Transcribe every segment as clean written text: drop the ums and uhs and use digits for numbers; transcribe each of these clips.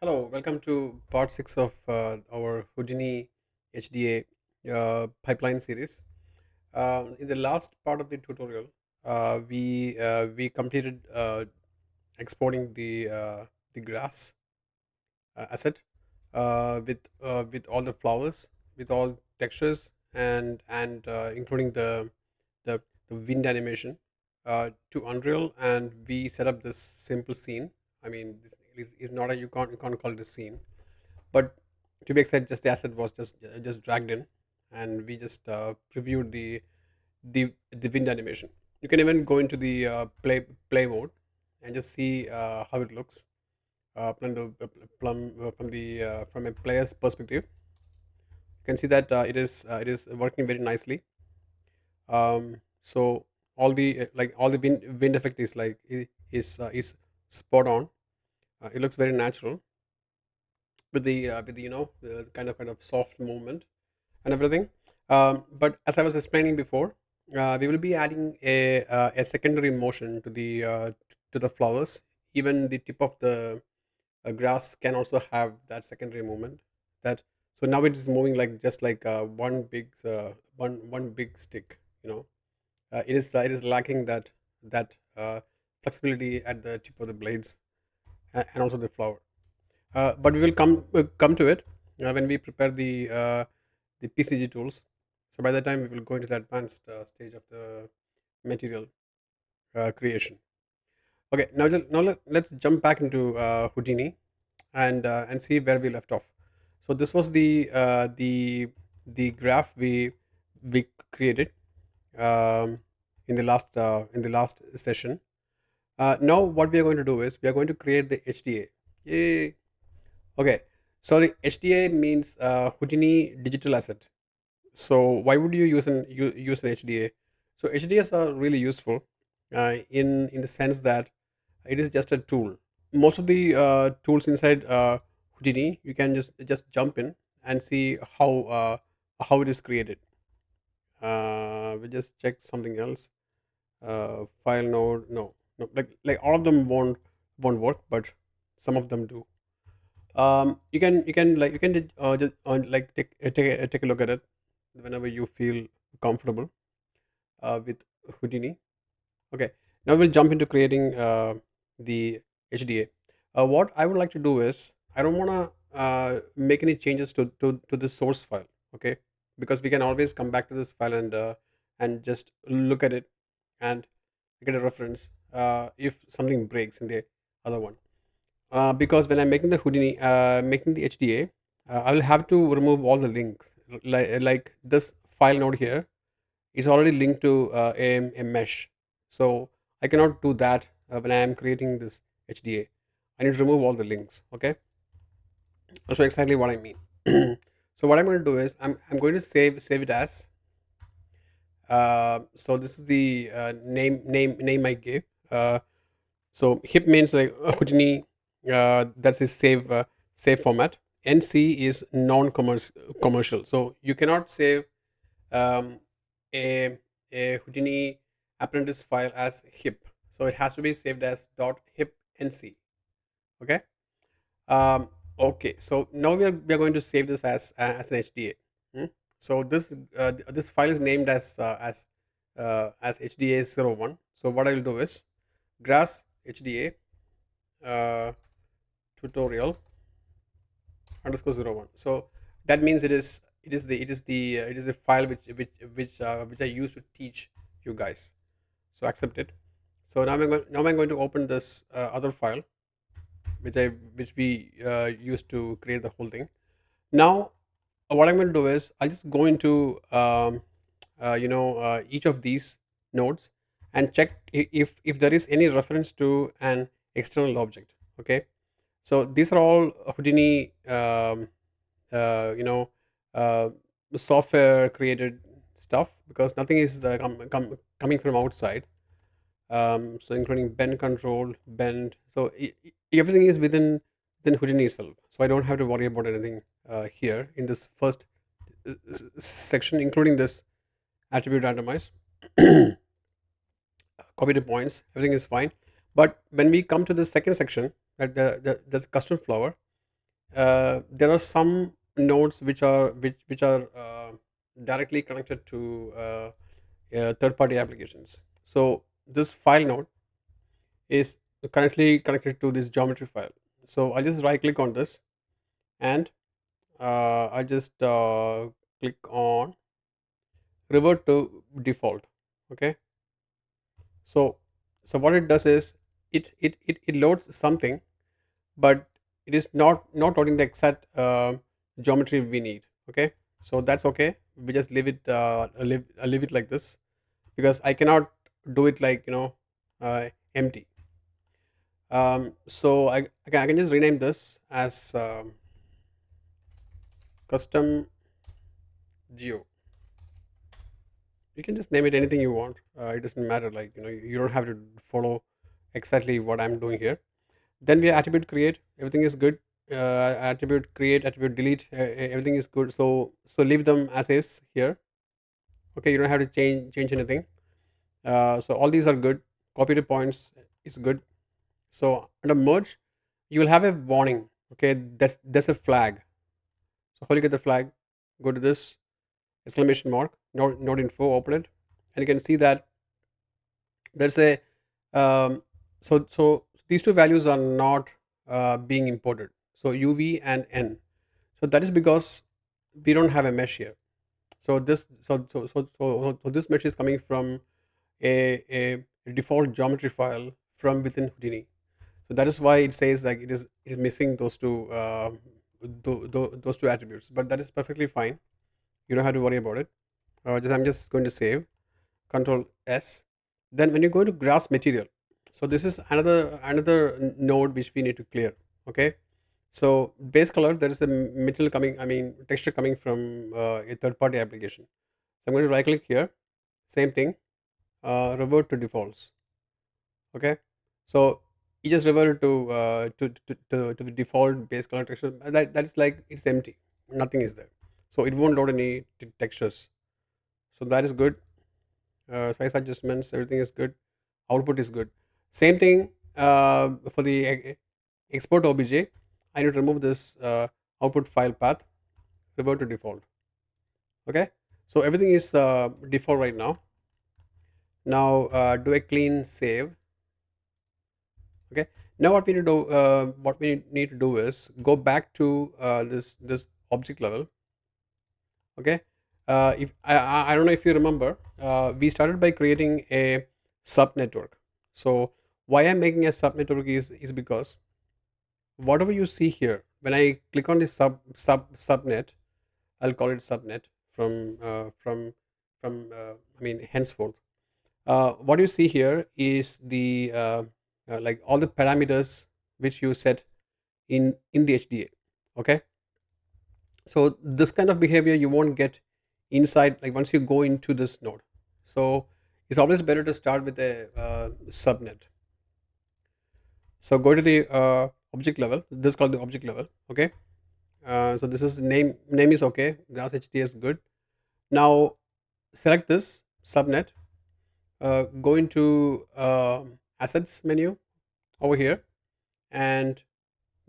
Hello, welcome to part 6 of our Houdini HDA pipeline series. In the last part of the tutorial, we completed exporting the grass asset with all the flowers, with all textures, and including the the wind animation to Unreal, and we set up this simple scene. I mean, this is not a you can't call it a scene, but to be exact, just the asset was just dragged in, and we just previewed the wind animation. You can even go into the play mode and just see how it looks from a player's perspective. You can see that it is working very nicely. So all the wind effect is is spot on. It looks very natural with the kind of soft movement and everything. But as I was explaining before, we will be adding a secondary motion to the flowers. Even the tip of the grass can also have that secondary movement. That so now it is moving like just like one big stick. It is lacking that flexibility at the tip of the blades and also the flower. But we will come to it when we prepare the PCG tools. So by the time we will go into the advanced stage of the material creation. Okay, let's jump back into Houdini and see where we left off. So this was the graph we created in the last session. Now what we are going to do is we are going to create the HDA. Yay! Okay, so the HDA means Houdini Digital Asset. So why would you use an HDA? So HDAs are really useful in the sense that it is just a tool. Most of the tools inside Houdini, you can just jump in and see how it is created. We just check something else. File node, no, like all of them won't work, but some of them do. You can just like take a look at it whenever you feel comfortable with Houdini. Okay, now we'll jump into creating the HDA. What I would like to do is I don't want to make any changes to the source file. Okay, because we can always come back to this file and just look at it and get a reference if something breaks in the other one. Because when I'm making the Houdini, making the HDA, I will have to remove all the links. Like this file node here is already linked to a mesh, so I cannot do that when I am creating this HDA. I need to remove all the links. Okay, so exactly what I mean. So what I'm going to do is I'm going to save it as. So this is the name I gave. So hip means like Houdini. That's his save format. NC is non-commercial. So you cannot save um, a Houdini Apprentice file as hip. So it has to be saved as .hip nc. Okay. Okay. So now we are going to save this as an HDA. Hmm? So this file is named as HDA 01. So what I will do is grass HDA uh, tutorial _01. So that means it is the file which I use to teach you guys. So accept it. So now I'm going to open this other file which we used to create the whole thing. Now what I'm going to do is I'll just go into each of these nodes and check if there is any reference to an external object. Okay, so these are all Houdini you know uh, software created stuff, because nothing is coming from outside. So including bend control, bend, so everything is within Houdini itself, so I don't have to worry about anything here in this first section, including this attribute randomize. Copy to points, everything is fine. But when we come to the second section, that the custom flower, there are some nodes which are directly connected to third party applications. So this file node is currently connected to this geometry file. So I'll just right click on this, and I just click on revert to default. Okay. So so what it does is it loads something, but it is not loading the exact geometry we need. Okay. So that's okay, we just leave it like this, because I cannot do it like empty. So I can just rename this as custom geo. You can just name it anything you want. It doesn't matter, like you don't have to follow exactly what I'm doing here. Then we attribute create, everything is good. Attribute create, attribute delete, everything is good. So leave them as is here. Okay, you don't have to change anything. So all these are good. Copy to points is good. So under merge, you will have a warning. Okay, that's a flag. So how you get the flag? Go to this exclamation mark, node info, open it, and you can see that there's a so these two values are not being imported. So UV and N. So that is because we don't have a mesh here. So this mesh is coming from a default geometry file from within Houdini. So that is why it says like it is missing those two attributes. But that is perfectly fine. You don't have to worry about it. I'm just going to save. Control S. Then when you go to grass material, so this is another node which we need to clear. Okay. So base color, there is a material coming, I mean texture coming from a third party application. So I'm going to right click here. Same thing. Revert to defaults. Okay. So you just revert to the default base color texture. That is like it's empty. Nothing is there. So it won't load any textures. So that is good. Size adjustments, everything is good. Output is good. Same thing for the export obj. I need to remove this output file path, revert to default. Okay. So everything is default right now. Now do a clean save. Okay. Now what we need to do is go back to this object level. Okay. If I don't know if you remember, we started by creating a sub network. So why I'm making a sub network is because whatever you see here, when I click on this subnet, I'll call it subnet from I mean henceforth. What you see here is the like all the parameters which you set in the HDA. Okay. So this kind of behavior you won't get inside, like once you go into this node. So it's always better to start with a subnet. So go to the object level. This is called the object level. Okay. So this is name is okay. Grass HDA is good. Now select this subnet. Go into assets menu over here, and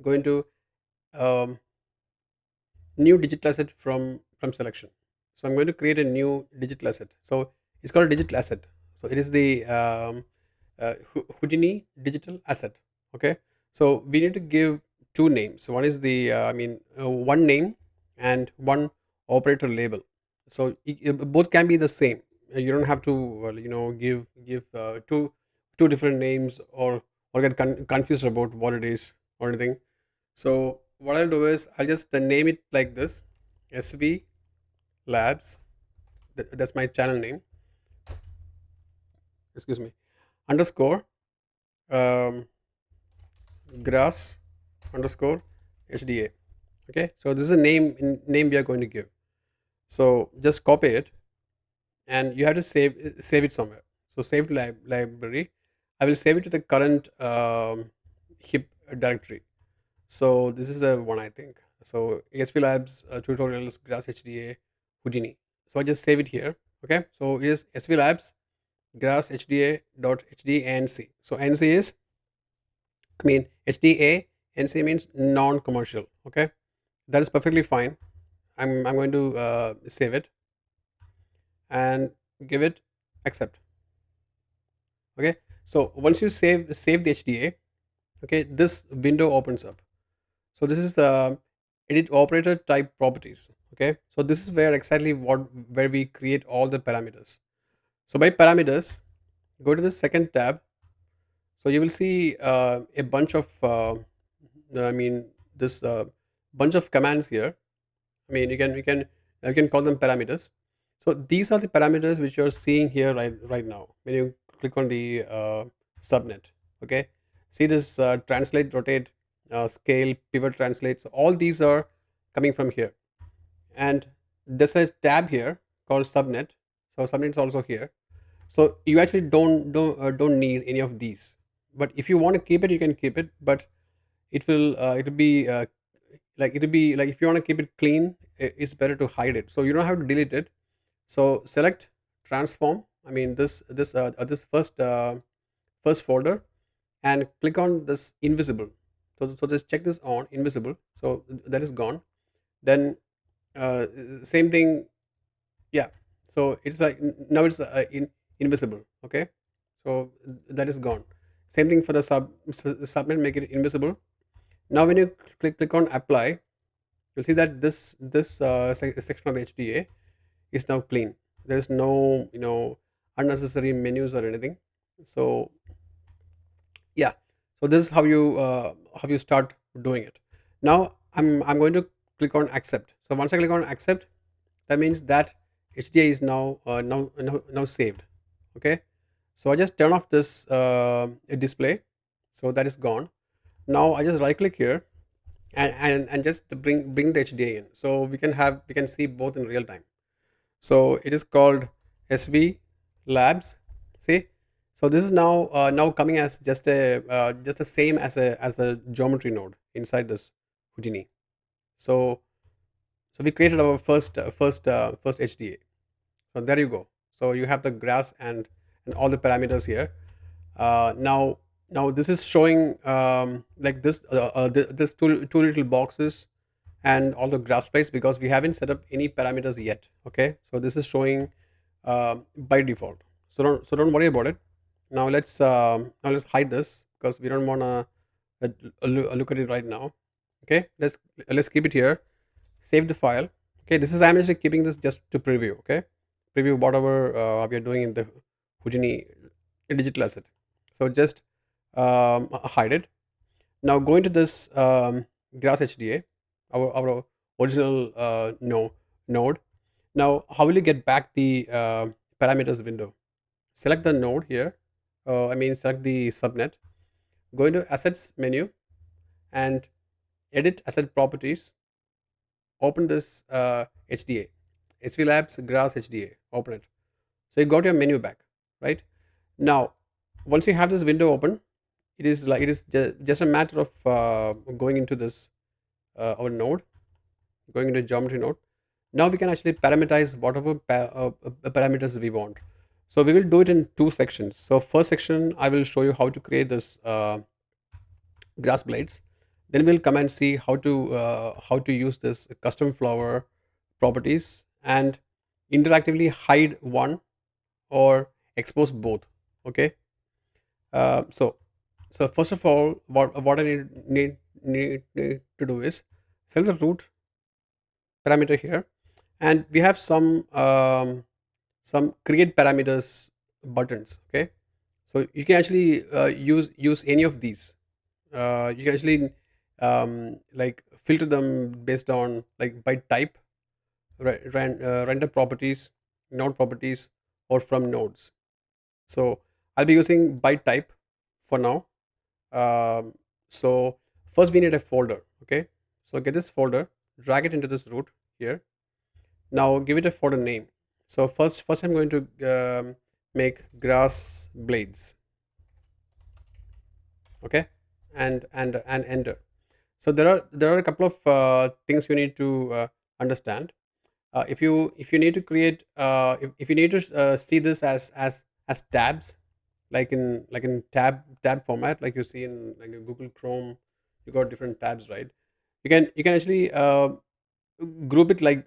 go into um, new digital asset from selection. So I'm going to create a new digital asset. So it's called digital asset. So it is the Houdini Digital Asset. Okay. So we need to give two names. So one is the one name and one operator label. So both can be the same. You don't have to give two different names, or get confused about what it is or anything. So what I'll do is I'll just name it like this: SVLabs. That's my channel name. Excuse me. Underscore um, grass underscore HDA. Okay. So this is a name we are going to give. So just copy it, and you have to save it somewhere. So save library. I will save it to the current hip directory. So this is a one, I think. So SVLabs tutorials grass HDA Houdini. So I just save it here. Okay. So it is SVLabs grass HDA dot HD and C. So NC is, I mean HDA NC means non-commercial. Okay, that is perfectly fine. I'm going to save it and give it accept. Okay, so once you save the HDA, okay, this window opens up. So this is the edit operator type properties. Okay, so this is where exactly what where we create all the parameters. So by parameters, go to the second tab. So you will see a bunch of I mean this bunch of commands here. I mean you can call them parameters. So these are the parameters which you're seeing here right now when you click on the subnet. Okay, see this translate, rotate, scale, pivot, translate. So all these are coming from here, and there's a tab here called subnet. So subnet is also here. So you actually don't need any of these. But if you want to keep it, you can keep it. But it'll be it'll be like if you want to keep it clean, it's better to hide it. So you don't have to delete it. So select transform. I mean this first folder, and click on this invisible. So just check this on invisible. So that is gone. Then uh, same thing. Yeah. So it's like now it's invisible. Okay. So that is gone. Same thing for the submit. Make it invisible. Now when you click on apply, you'll see that this section of HDA is now clean. There is no unnecessary menus or anything. So yeah, so this is how you start doing it. Now I'm going to click on accept. So once I click on accept, that means that HDA is now saved. Okay, so I just turn off this display. So that is gone. Now I just right click here, and just bring the HDA in, so we can see both in real time. So it is called SVLabs. See, so this is now coming as just the same as the geometry node inside this Houdini. So we created our first HDA. So there you go. So you have the grass and all the parameters here. Now this is showing like this two little boxes and all the grass plates, because we haven't set up any parameters yet. Okay, so this is showing by default. So don't worry about it. Now let's hide this because we don't want to look at it right now. Okay, let's keep it here. Save the file. Okay, this is I'm actually keeping this just to preview. Okay, preview whatever we are doing in the Houdini digital asset. So just hide it. Now go into this grass HDA, our original node. Now how will you get back the parameters window? Select the node here. I mean select the subnet. Go into assets menu and edit asset properties. Open this HDA, SVLabs grass HDA. Open it. So you got your menu back, right? Now once you have this window open, it is just a matter of going into this our node, going into geometry node. Now we can actually parameterize whatever parameters we want. So we will do it in two sections. So first section I will show you how to create this grass blades. Then we'll come and see how to use this custom flower properties and interactively hide one or expose both. Okay. So first of all, what I need to do is select the root parameter here, and we have some create parameters buttons. Okay, so you can actually use any of these. You can actually like filter them based on like by type, render properties, node properties, or from nodes. So I'll be using by type for now. So first we need a folder. Okay, so get this folder, drag it into this root here. Now give it a folder name. So first I'm going to make grass blades. Okay, and enter. So there are a couple of things you need to understand. If you need to create if you need to see this as tabs, like in tab format, like you see in like a Google Chrome, you got different tabs, right? You can actually group it like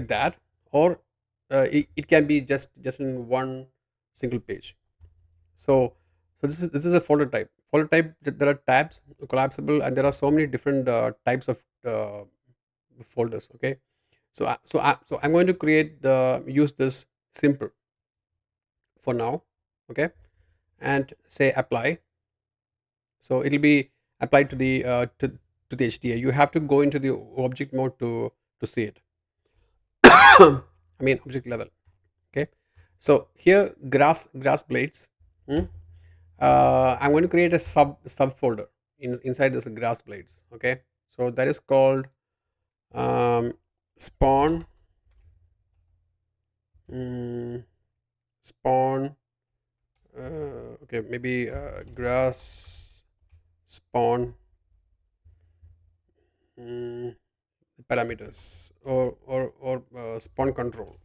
that, or it can be just in one single page. So this is a folder type. Folder type, there are tabs, collapsible, and there are so many different types of folders. Okay, so I'm going to create the use this simple for now. Okay, and say apply. So it'll be applied to the HDA. You have to go into the object mode to see it. I mean object level. Okay, so here grass blades. hmm, I'm going to create a subfolder inside this grass blades. Okay, so that is called um, spawn mm, spawn. Okay, maybe grass spawn mm, parameters, or spawn control,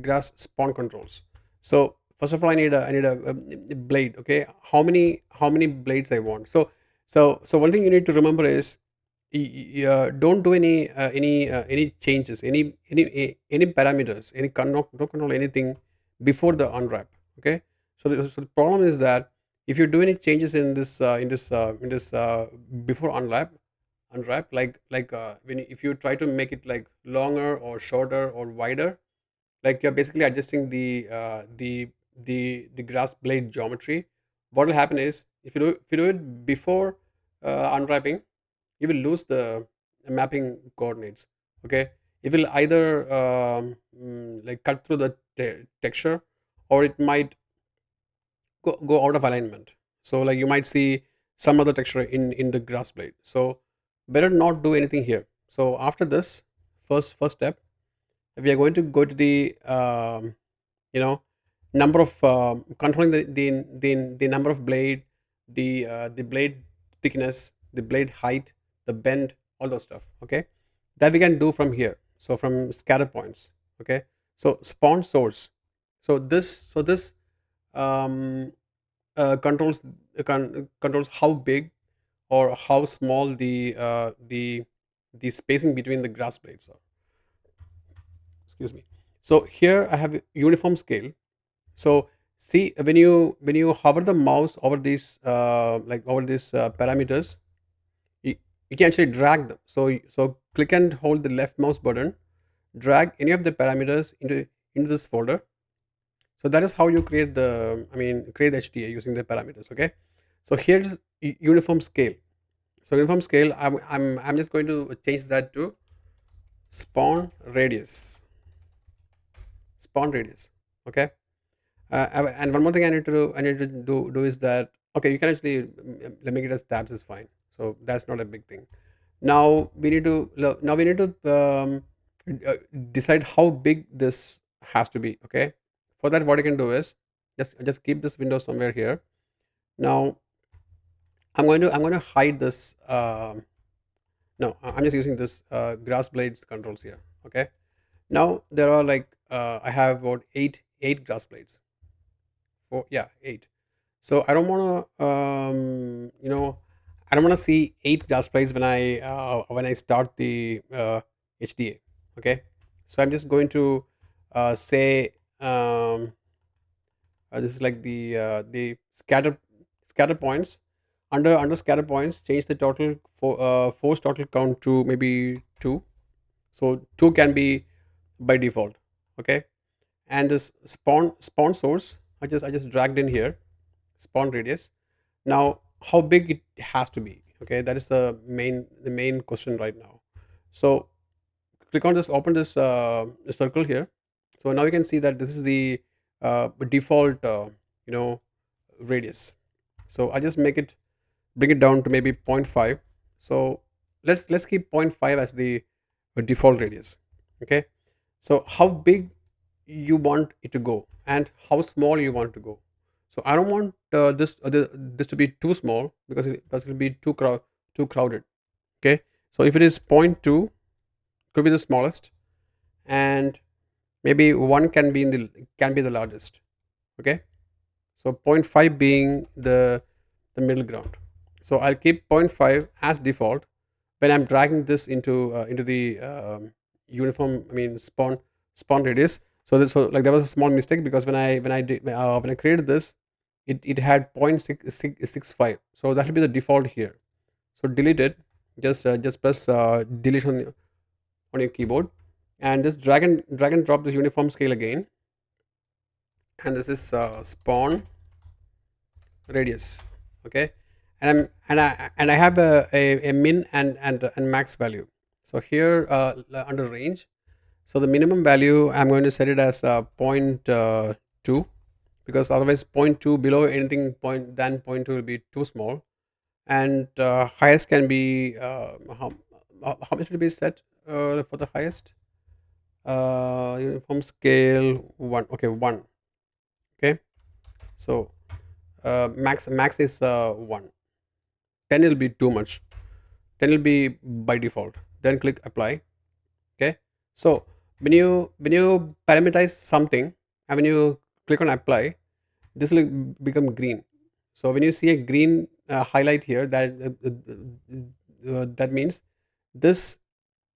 grass spawn controls. So first of all, I need a blade. Okay, how many blades I want. So one thing you need to remember is don't do any changes, any parameters, don't control anything before the unwrap. Okay, so the problem is that if you do any changes in this before unwrap, when if you try to make it like longer or shorter or wider, like you're basically adjusting the grass blade geometry. What will happen is, if you do it before unwrapping, you will lose the mapping coordinates. Okay, it will either like cut through the texture, or it might go out of alignment. So like you might see some other texture in the grass blade. So better not do anything here. So after this first step, we are going to go to the you know number of controlling the number of blade, the blade thickness, the blade height, the bend, all those stuff. Okay, that we can do from here. So from scatter points. Okay, so spawn source. So this um, controls controls how big or how small the spacing between the grass blades are. Excuse me. So here I have a uniform scale. So see, when you hover the mouse over these over these parameters, you, you can actually drag them. So click and hold the left mouse button, drag any of the parameters into this folder. So that is how you create the HDA using the parameters. Okay, so here's uniform scale. So uniform scale, I'm just going to change that to spawn radius. Spawn radius. Okay. And one more thing I need to do is that, okay, you can actually make it as tabs is fine. So that's not a big thing. Now we need to uh, decide how big this has to be. Okay, for that, what you can do is just keep this window somewhere here. Now I'm going to hide this. No, I'm just using this grass blades controls here. Okay, now there are like I have about eight grass blades. Oh yeah, eight. So I don't want to, I don't want to see eight grass plates when I start the HDA. Okay, so I'm just going to say this is like the scatter points. Under scatter points, change the total force total count to maybe two. So two can be by default. Okay, and this spawn source, I just dragged in here, spawn radius. Now how big it has to be? Okay, that is the main question right now. So click on this, open this circle here. So now you can see that this is the default you know radius. So I just bring it down to maybe zero point 0.5. So let's keep zero point 0.5 as the default radius. Okay, so how big you want it to go and how small you want to go. So I don't want this to be too small, because it will be too crowded. Okay, so if it is zero point 0.2, could be the smallest, and maybe one can be the largest. Okay, so zero point 0.5 being the middle ground. So I'll keep zero point 0.5 as default when I'm dragging this into the uniform. I mean spawn radius. So like there was a small mistake because when I created this, it had 0.665. So that will be the default here. So delete it. Just press delete on your keyboard, and just drag and drop this uniform scale again. And this is spawn radius. Okay, and I have a min and max value. So here under range, so the minimum value I'm going to set it as point 2, because otherwise point 2 below anything point than point 2 will be too small. And highest can be how much will be set for the highest uniform scale 1. Okay, 1. Okay, so max is 1. 10 will be too much. 10 will be by default. Then click apply. Okay, so when you parameterize something, and when you click on apply, this will become green. So when you see a green highlight here, that means this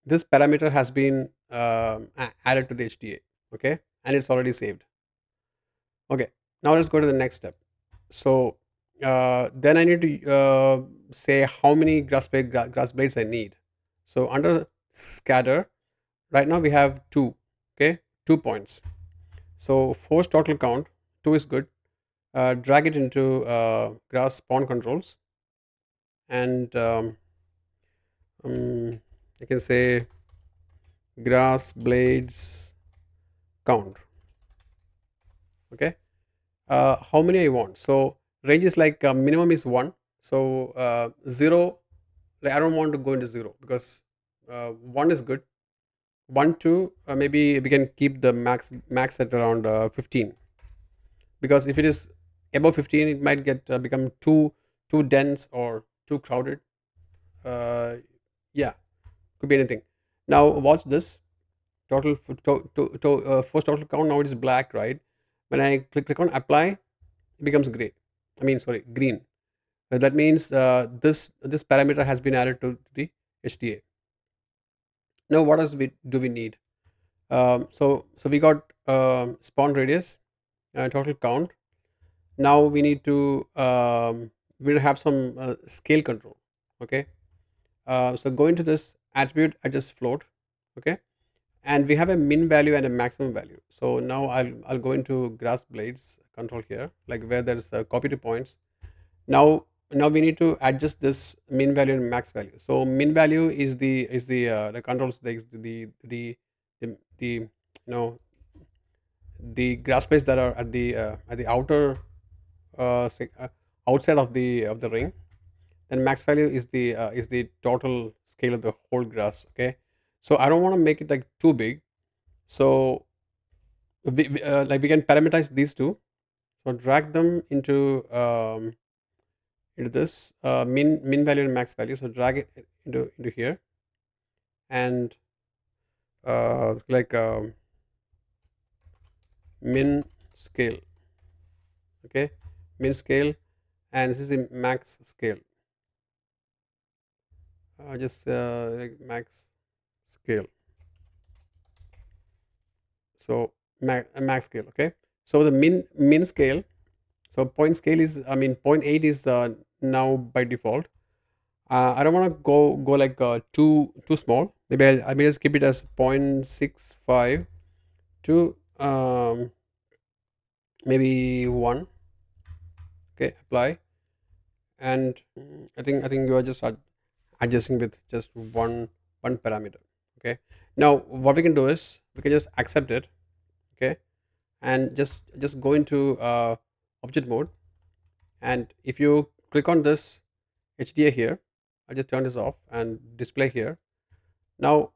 this parameter has been added to the HDA. Okay, and it's already saved. Okay, now let's go to the next step. So then I need to say how many grass blades I need. So under scatter, right now we have 2. Okay, 2 points. So force total count 2 is good. Drag it into grass spawn controls, and I can say grass blades count. Okay, how many I want. So range is like minimum is 1. So 0, like I don't want to go into 0, because 1 is good. 1 2, maybe we can keep the max at around 15, because if it is above 15 it might get become too dense or too crowded. uh, yeah, could be anything. Now watch this. First total count, now it is black, right? When I click on apply, it becomes gray. I mean, sorry, green. That means this parameter has been added to the HDA. Now what else do we need? So we got spawn radius, total count. Now we will have some scale control. Okay, so go into this attribute adjust float. Okay, and we have a min value and a maximum value. So now I'll go into grass blades control here, like where there's copy to points. Now we need to adjust this min value and max value. So min value is the controls the the grass blades that are at the outer outside of the ring. Then max value is the total scale of the whole grass. Okay, so I don't want to make it like too big. So like we can parameterize these two. So drag them into this min value and max value. So drag it into here, and like min scale. Okay, min scale, and this is the max scale. Just like max scale. So max scale. Okay, so the min scale. So point scale is, I mean, point 0.8 is now by default. I don't want to go like too small. Maybe I may just keep it as 0.65 to maybe 1. Okay, apply. And I think you are just adjusting with just one parameter. Okay, now what we can do is we can just accept it. Okay, and just go into object mode, and if you click on this HDA here, I just turn this off and display here. Now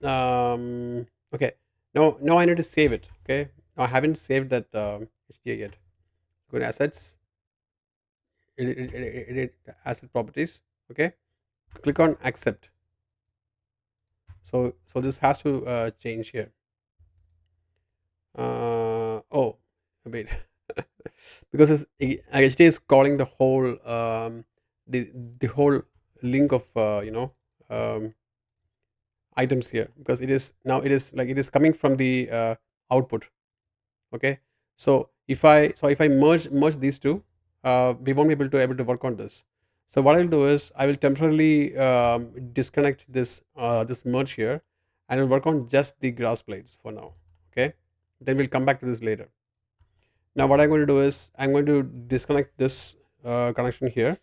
okay, now I need to save it. Okay, now I haven't saved that HDA yet. Go to assets, edit asset properties. Okay, click on accept. So this has to change here. Oh, wait. Because HDA is calling the whole the the whole link of um, items here, because it is now, it is coming from the output. Okay, so if I merge these two, we won't be able to work on this. So what I'll do is I will temporarily disconnect this merge here, and I'll work on just the grass plates for now. Okay, then we'll come back to this later. Now what I'm going to do is I'm going to disconnect this connection here,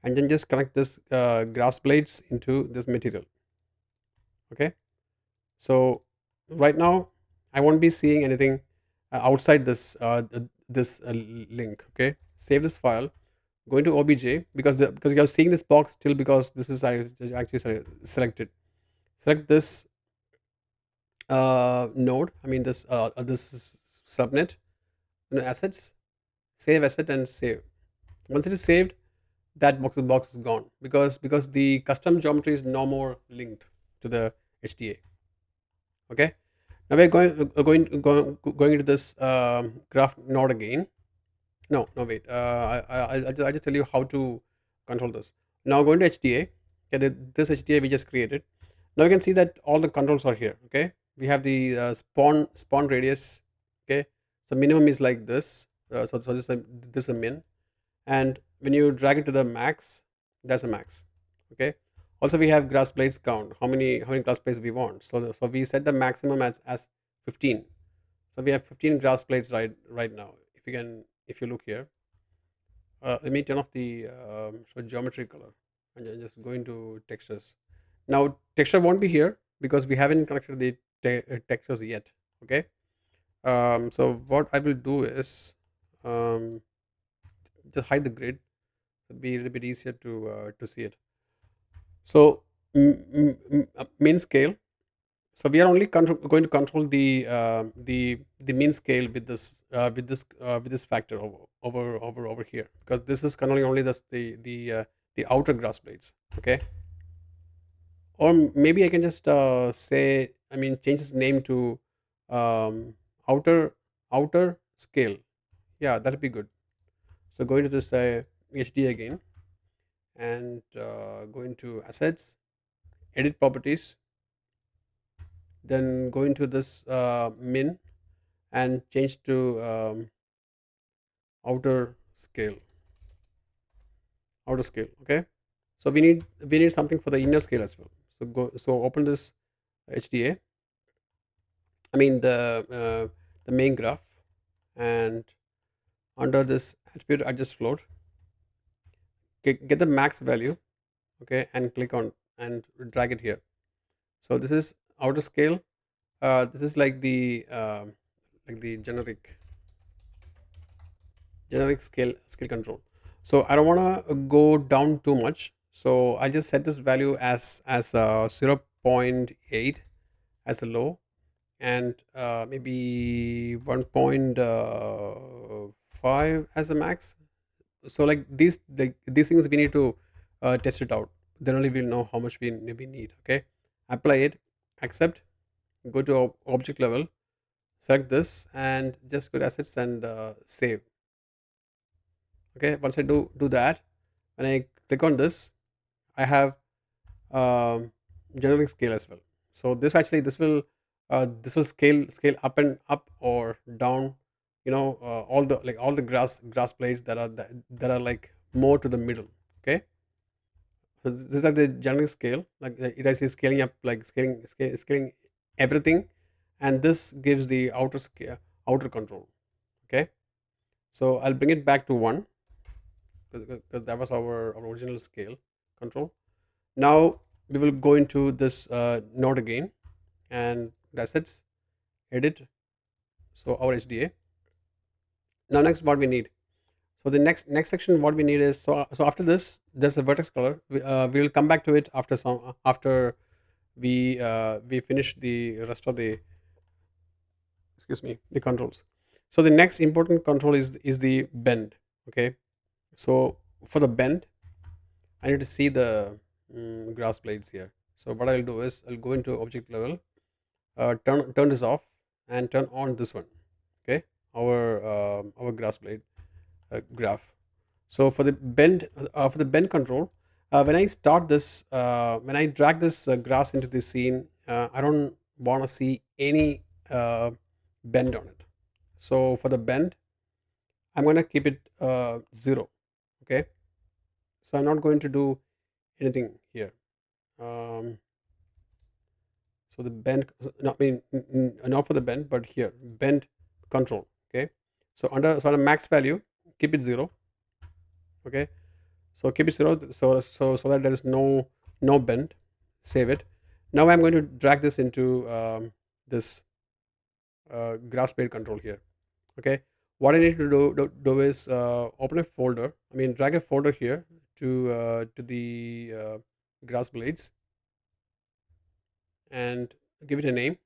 and then just connect this grass plates into this material. Okay, so right now I won't be seeing anything outside this link. Okay, save this file, go into obj, because you're seeing this box still, because this is I actually selected. Select this node, I mean this subnet, assets, save asset, and save. Once it is saved, that box is gone, because the custom geometry is no more linked to the HDA. Okay, now we're going into this graph node again. No, no, wait. I just tell you how to control this. Now going to HDA. Okay, this HDA we just created. Now you can see that all the controls are here. Okay, we have the spawn radius. Okay, so minimum is like this. So this is a min, and when you drag it to the max, that's a max. Okay. Also we have grass plates count. How many grass plates we want. So we set the maximum as 15. So we have 15 grass plates right now. If you look here, let me turn off the so geometry color, and then just go into textures. Now texture won't be here because we haven't connected the textures yet. Okay. So what I will do is um, just hide the grid. It'll be a little bit easier to see it. So mean scale. So we are only going to control the mean scale with this factor over here, because this is controlling only the outer grass plates. Okay, or maybe I can just say, I mean, change its name to um, outer outer scale. Yeah, that'd be good. So go into this HD again, and go into assets, edit properties, then go into this min, and change to outer scale. Okay, so we need something for the inner scale as well. So open this HDA, I mean the main graph, and under this attribute adjust float, get the max value. Okay, and click on and drag it here. So this is outer scale. This is like the generic scale control. So I don't want to go down too much, so I just set this value as 0. 0.8 as a low, and maybe 1.5 as a max. So like these things we need to test it out, then only we'll know how much we need. Okay, apply it, accept, go to object level, select this, and just go to assets and save. Okay, once I do that, when I click on this, I have um, generic scale as well. So this will scale up or down, all the grass plates that are like more to the middle. Okay, so this is like the generic scale, like it actually scaling up, like scaling everything, and this gives the outer control. Okay, so I'll bring it back to 1, because that was our original scale control. Now we will go into this node again, and assets, edit, so our HDA. Now next what we need. So the next section what we need is, so after this there's a vertex color. We will come back to it after we finish the rest of the, excuse me, the controls. So the next important control is the bend. Okay, so for the bend I need to see the grass blades here. So what I'll do is I'll go into object level, turn this off, and turn on this one. Okay, our grass blade graph. So for the bend control, when I start this, when I drag this grass into the scene, I don't want to see any bend on it. So for the bend, I'm going to keep it 0. Okay, so I'm not going to do anything here. Um, so the bend, not I mean not for the bend, but here bend control. Okay, so under max value, keep it 0. Okay, so keep it 0, so that there is no bend. Save it. Now I'm going to drag this into this grass blade control here. Okay, what I need to do is open a folder. I mean, drag a folder here to the grass blades and give it a name,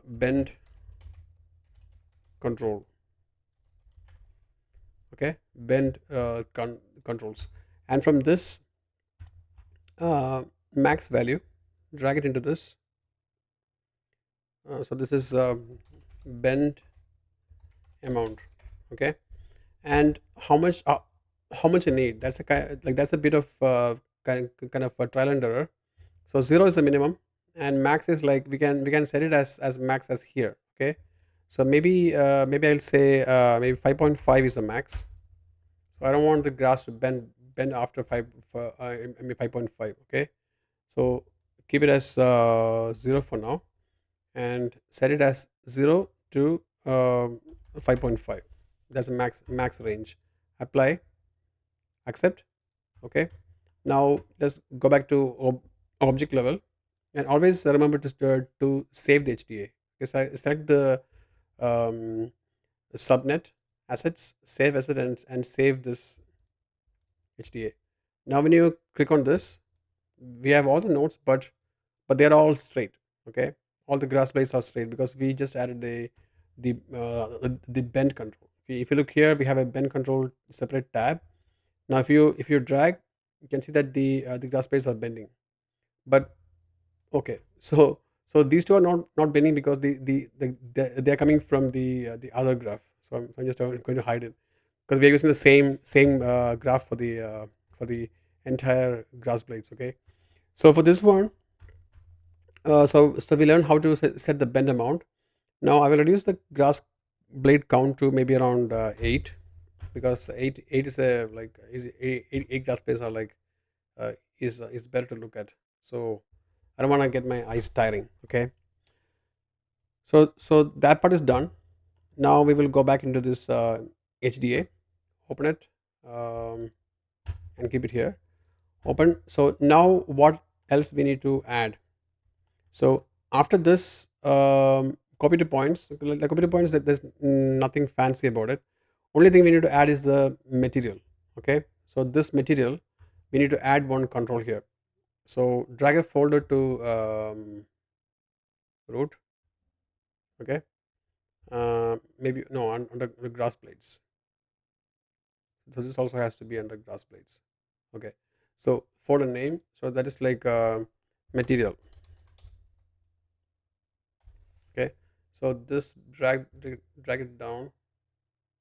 bend control. Okay, bend controls, and from this max value, drag it into this. So this is bend amount. Okay, and how much you need, that's a that's a bit of kind of a trial and error. So 0 is the minimum, and max is like we can set it as max as here. Okay, so maybe I'll say maybe 5.5 is the max. So I don't want the grass to bend after 5 I mean 5.5. Okay, so keep it as 0 for now, and set it as 0 to 5.5. That's a max range. Apply, accept. Okay, now let's go back to object level, and always remember to save the HDA. Okay, so I select the um, subnet assets, save asset, and save this HDA. Now when you click on this, we have all the nodes, but they're all straight. Okay, all the grass blades are straight because we just added the bend control. If you look here, we have a bend control separate tab. Now if you drag, you can see that the grass blades are bending. But okay, so these two are not bending because they're coming from the other graph. So I'm just going to hide it because we are using the same graph for the entire grass blades. Okay, so for this one, so we learned how to set the bend amount. Now I will reduce the grass blade count to maybe around 8, because eight is a like eight grass blades are like uh, is better to look at. So I don't want to get my eyes tiring. Okay, so that part is done. Now we will go back into this HDA, open it, um, and keep it here. Open. So now what else we need to add? So after this, copy to points. The copy to points, that there's nothing fancy about it. Only thing we need to add is the material. Okay. So this material, we need to add one control here. So drag a folder to root. Okay. Maybe no under grass blades. So this also has to be under grass blades. Okay. So folder name. So that is like material. Okay, so this drag it down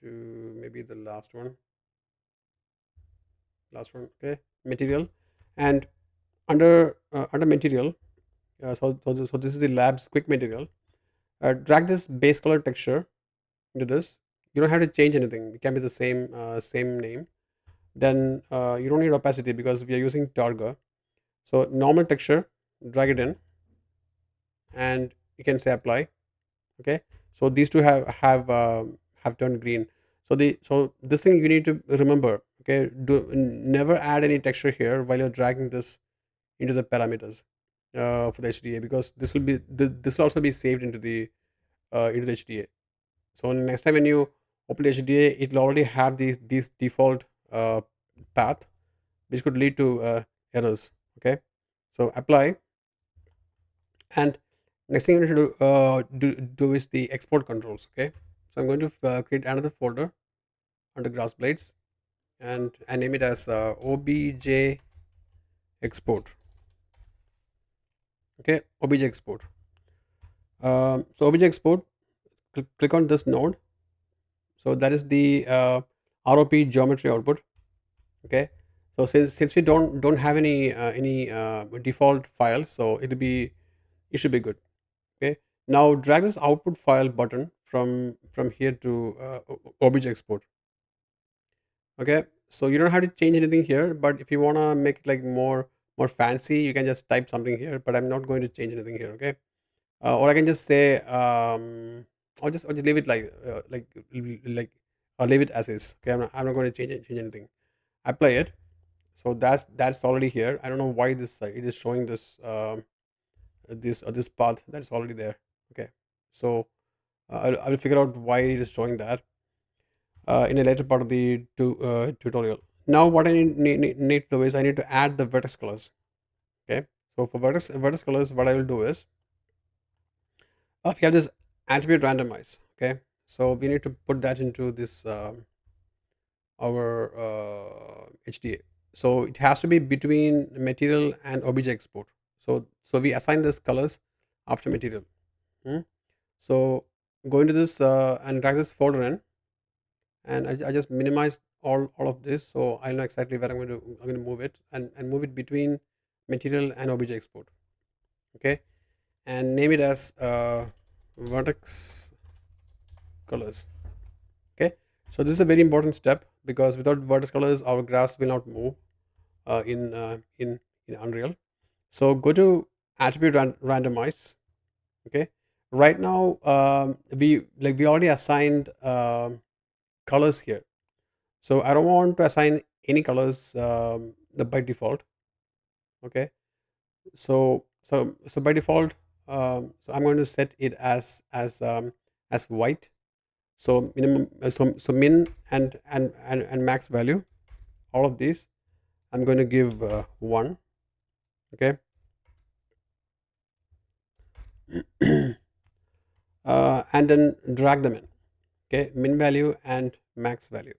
to maybe the last one. Okay, material, and under material, so this is the labs quick material. Drag this base color texture into this. You don't have to change anything, it can be the same name. Then you don't need opacity because we are using targa. So normal texture, drag it in, and you can say apply. Okay, so these two have turned green. So this thing you need to remember. Okay, never add any texture here while you're dragging this into the parameters for the HDA, because this will also be saved into the HDA. So next time when you open the HDA, it will already have these default path, which could lead to errors. Okay, so apply, and next thing you need to do is the export controls. Okay, so I'm going to create another folder under grass blades, and name it as obj export. Okay, obj export. So obj export, click on this node. So that is the ROP geometry output. Okay, so since we don't have any default files, so it should be good. Okay, now drag this output file button from here to obj export. Okay, so you don't have to change anything here, but if you want to make it like more fancy, you can just type something here, but I'm not going to change anything here. Okay, or I can just say I'll just leave it like I'll leave it as is. Okay, I'm not going to change anything. Apply it. So that's already here. I don't know why this it is showing this path that's already there. Okay, so I'll figure out why it is showing that in a later part of the tutorial. Now what I need to do is I need to add the vertex colors. Okay, so for vertex colors, what I will do is we have this attribute randomize. Okay, so we need to put that into this our HDA. So it has to be between material and obj export. So we assign this colors after material. Hmm? So go into this and drag this folder in, and I just minimize all of this, so I know exactly where I'm going to move it, and move it between material and obj export. Okay, and name it as vertex colors. Okay, so this is a very important step because without vertex colors our graphs will not move in Unreal. So go to attribute randomize. Okay, right now we already assigned colors here, so I don't want to assign any colors by default. Okay, so by default, so I'm going to set it as white. So minimum, so min and max value, all of these I'm going to give 1. Okay, and then drag them in. Okay, min value and max value.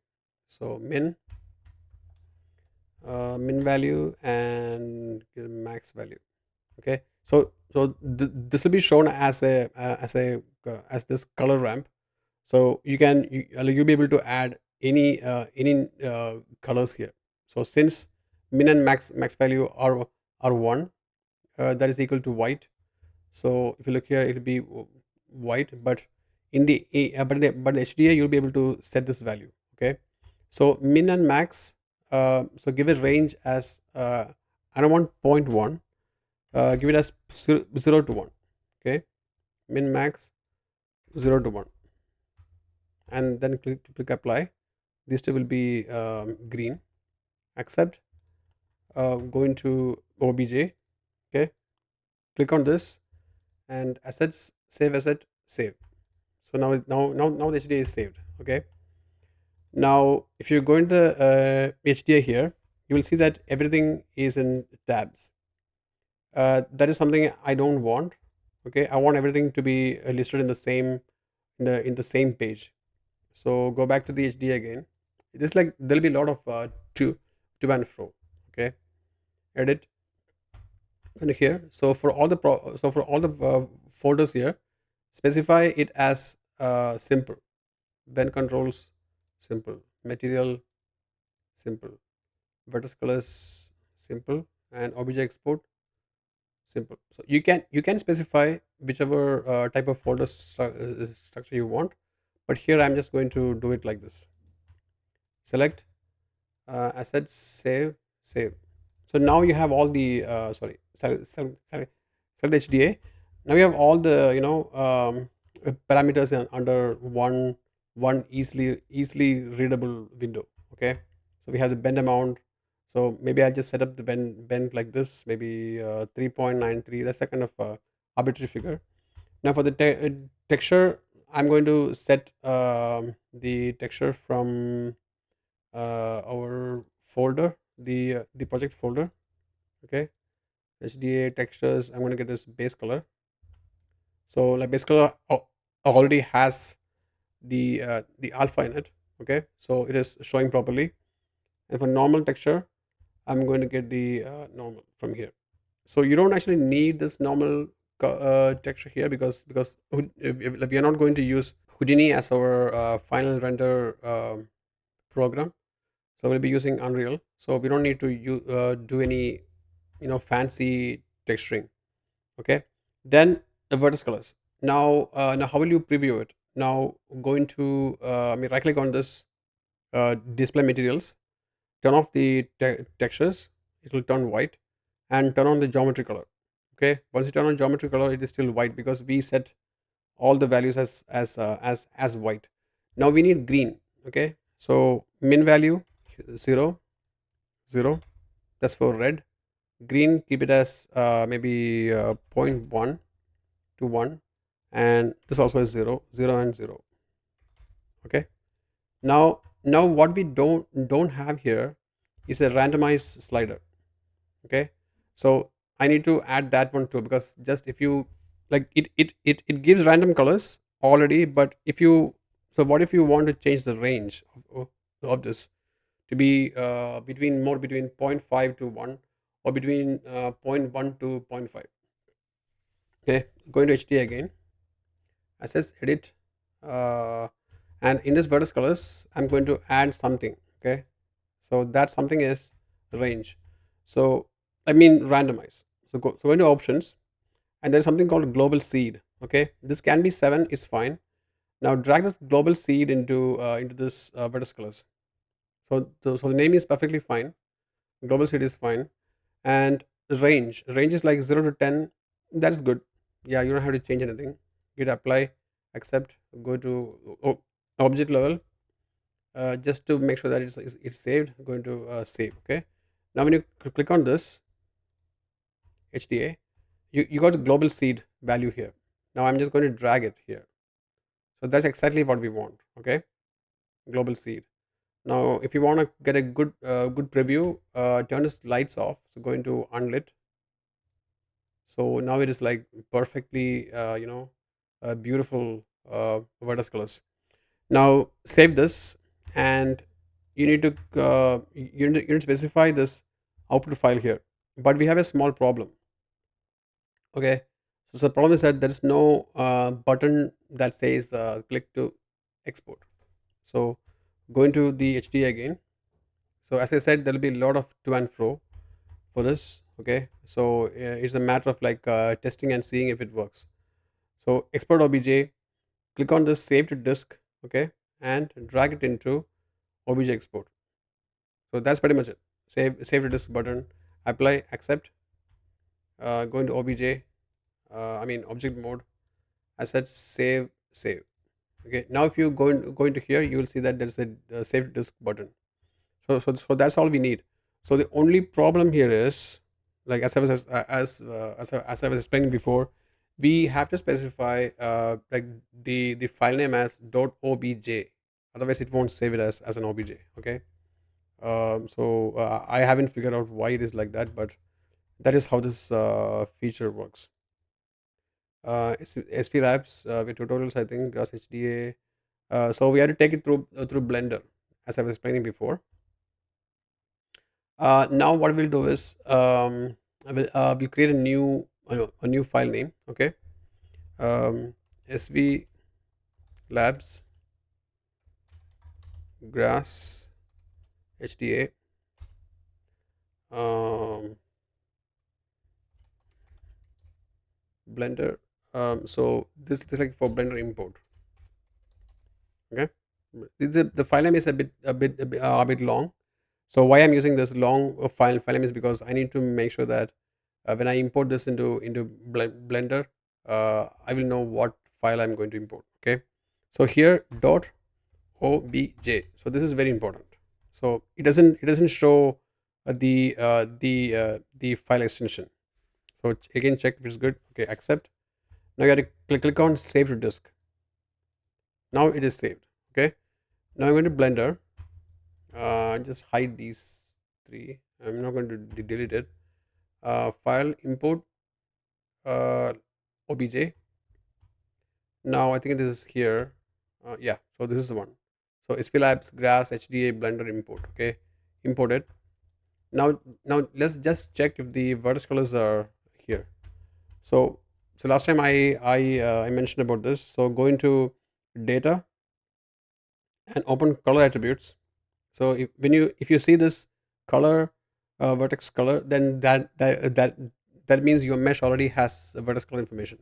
So min value and max value. Okay, so this will be shown as this color ramp. So you'll be able to add any colors here. So since min and max value are 1, that is equal to white. So if you look here, it'll be white, but but the HDA you'll be able to set this value. Okay, so min and max. So give it range as I don't want point 0.1. Give it as 0 to 1. Okay, min max 0 to 1, and then click apply. These two will be green. Accept. Go into obj. Okay, click on this and assets, save asset, save. So now the HDA is saved. Okay, now if you go into the HDA here, you will see that everything is in tabs. That is something I don't want. Okay, I want everything to be listed in the same page. So go back to the HDA again. It is like there'll be a lot of to and fro. Okay, edit and here. So for all the folders here, specify it as simple. Bend controls simple. Material simple. Vertex colors simple, and obj export simple. So you can specify whichever type of folder structure you want, but here I'm just going to do it like this. Select assets, save. So now you have all the select HDA. Now you have all the parameters under one easily readable window. Okay, so we have the bend amount. So maybe I just set up the bend like this, maybe 3.93. That's a kind of arbitrary figure. Now for the texture, I'm going to set the texture from our folder, the project folder. Okay, HDA textures. I'm going to get this base color. So like base color already has the alpha in it. Okay, so it is showing properly. And for normal texture, I'm going to get the normal from here. So you don't actually need this normal texture here because we are not going to use Houdini as our final render program. So we'll be using Unreal. So we don't need to do any fancy texturing. Okay. Then the vertex colors. Now how will you preview it? Now go into right click on this display materials, turn off the textures, it will turn white, and turn on the geometry color. Okay, once you turn on geometry color, it is still white because we set all the values as white. Now we need green. Okay, so min value 0 0, that's for red. Green, keep it as maybe zero point 0.1 to 1, and this also is 0 0 and 0. Okay, now what we don't have here is a randomized slider. Okay, so I need to add that one too, because just if you like it gives random colors already, but if you, so what if you want to change the range of this to be between zero point 0.5 to 1, or between zero point 0.1 to zero point 0.5. Okay, going to HDA again, access edit, uh, and in this vertex colors I'm going to add something. Okay, so that something is range. So I mean randomize. So go into options, and there's something called global seed. Okay, this can be 7, it's fine. Now drag this global seed into this vertex colors. So the name is perfectly fine, global seed is fine. And range is like 0 to 10, that's good. Yeah, you don't have to change anything. Hit apply, accept, go to object level, just to make sure that it's saved. Going to save. Okay, now when you click on this HDA, you got the global seed value here. Now I'm just going to drag it here. So that's exactly what we want. Okay, global seed. Now if you want to get a good preview, turn the lights off. So go into unlit. So now it is like perfectly beautiful vertex colors. Now save this, and you need to you need to specify this output file here. But we have a small problem. Okay, so the problem is that there is no button that says click to export. So go into the HDA again. So as I said, there will be a lot of to and fro for this. Okay, so it's a matter of like testing and seeing if it works. So export obj, click on this save to disk. Okay, and drag it into obj export. So that's pretty much it. Save to disk button, apply, accept, go into obj, I mean object mode. I said save. Okay, now if you go into here, you will see that there's a save to disk button. So that's all we need. So the only problem here is, like as I was as I was explaining before, we have to specify like the file name as .obj. Otherwise it won't save it as an obj. Okay, I haven't figured out why it is like that, but that is how this feature works. SVLabs with tutorials, I think, Grass HDA. So we had to take it through Blender, as I was explaining before. Now what we'll do is we'll create a new file name. Okay, SV Labs Grass HDA. Blender. So this is like for Blender import. Okay, the file name is a bit long. So why I'm using this long file name is because I need to make sure that when I import this into Blender, I will know what file I'm going to import. Okay, so here dot obj. So this is very important. So it doesn't show the file extension. So again, check if it's good. Okay, accept. Now you got to click on save to disk. Now it is saved. Okay, now I'm going to Blender. Just hide these three. I'm not going to delete it. File import obj. Now I think this is here. Yeah, so this is the one. So SVLabs Grass HDA Blender import. Okay, import it. Now let's just check if the vertex colors are here. So last time I mentioned about this. So go into data and open color attributes. So if you see this color, vertex color, then that means your mesh already has a vertex color information.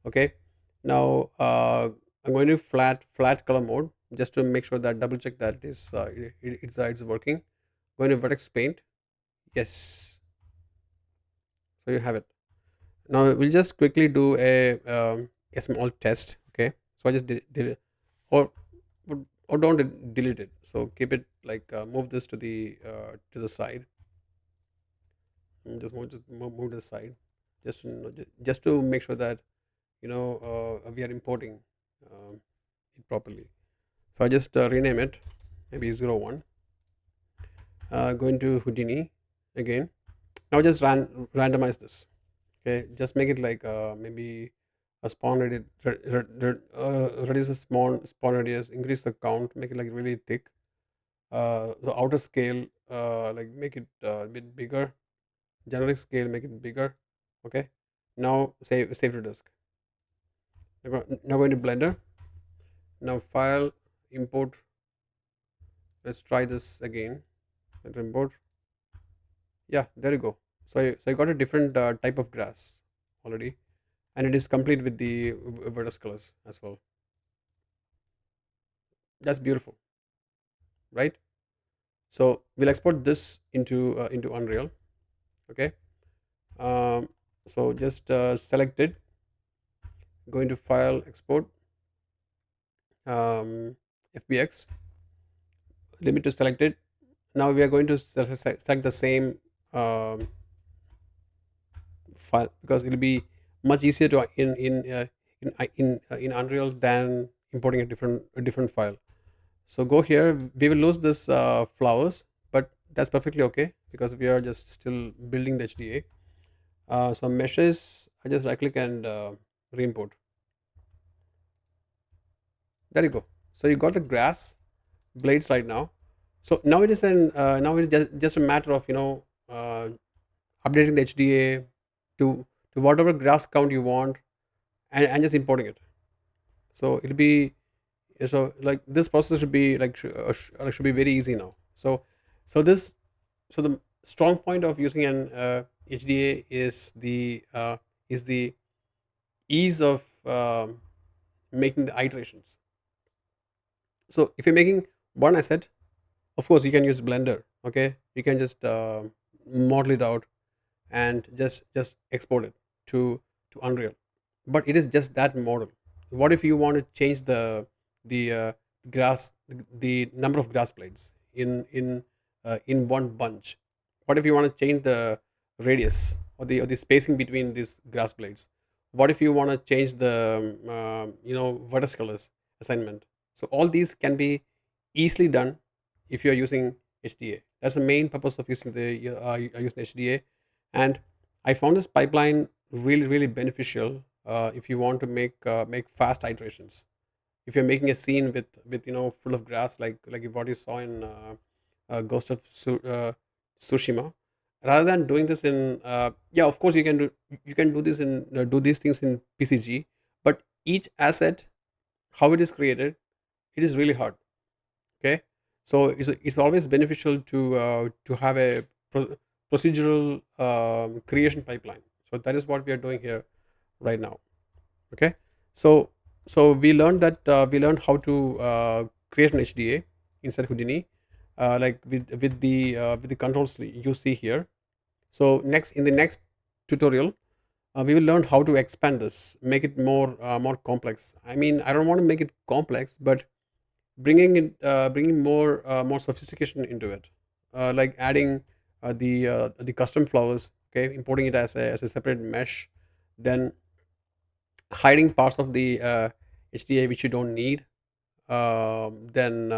Okay. Now I'm going to flat color mode just to make sure that double check that it's working. Going to vertex paint. Yes. So you have it. Now we'll just quickly do a small test. Okay. So I just did it, or or don't delete it. So keep it like move this to the side. And just move to the side, just to, just to make sure that we are importing it properly. So I just rename it, maybe 01. Go into Houdini again. Now just randomize this. Okay, just make it like maybe a spawn radius, reduce the spawn radius, increase the count, make it like really thick. The outer scale, like make it a bit bigger. Generic scale, make it bigger. Okay. Now save to disk. Now go into Blender. Now file, import. Let's try this again. Let import. Yeah, there you go. So you got a different type of grass already, and it is complete with the vertex colors as well. That's beautiful, right? So we'll export this into Unreal. Okay. Um, so just select it. Go into File, Export, FBX. Limit to selected. Now we are going to select the same um, file, because it'll be much easier to in Unreal than importing a different file. So go here. We will lose this flowers, but that's perfectly okay because we are just still building the HDA. So meshes, I just right click and re-import. There you go. So you got the grass blades right now. So now it is now it is just a matter of updating the HDA to whatever grass count you want, and just importing it. So it'll be, so like this process should be like should be very easy now. So this so the strong point of using an HDA is the ease of making the iterations. So if you're making one asset, of course you can use Blender. Okay, you can just model it out and just export it to Unreal. But it is just that model. What if you want to change the grass, the number of grass blades in one bunch? What if you want to change the radius or the spacing between these grass blades? What if you want to change the vertex colors assignment? So all these can be easily done if you're using HDA. That's the main purpose of using using HDA. And I found this pipeline really beneficial if you want to make fast iterations. If you're making a scene with full of grass, like what you saw in Ghost of Tsushima, rather than doing this in yeah, of course you can do this in do these things in PCG, but each asset, how it is created, it is really hard. Okay, so it's always beneficial to have a procedural creation pipeline. So that is what we are doing here right now. Okay, so we learned how to create an HDA inside Houdini, like with the controls you see here. So next, in the next tutorial, we will learn how to expand this, make it more complex. I mean, I don't want to make it complex, but bringing more sophistication into it, like adding the custom flowers. Okay, importing it as a separate mesh, then hiding parts of the HDA which you don't need, then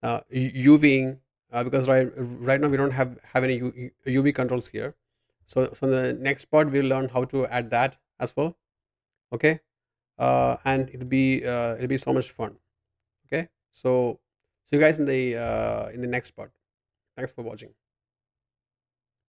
UVing, because right now we don't have any UV controls here. So the next part we'll learn how to add that as well. Okay, and it'll be so much fun. Okay, so see you guys in the next part. Thanks for watching.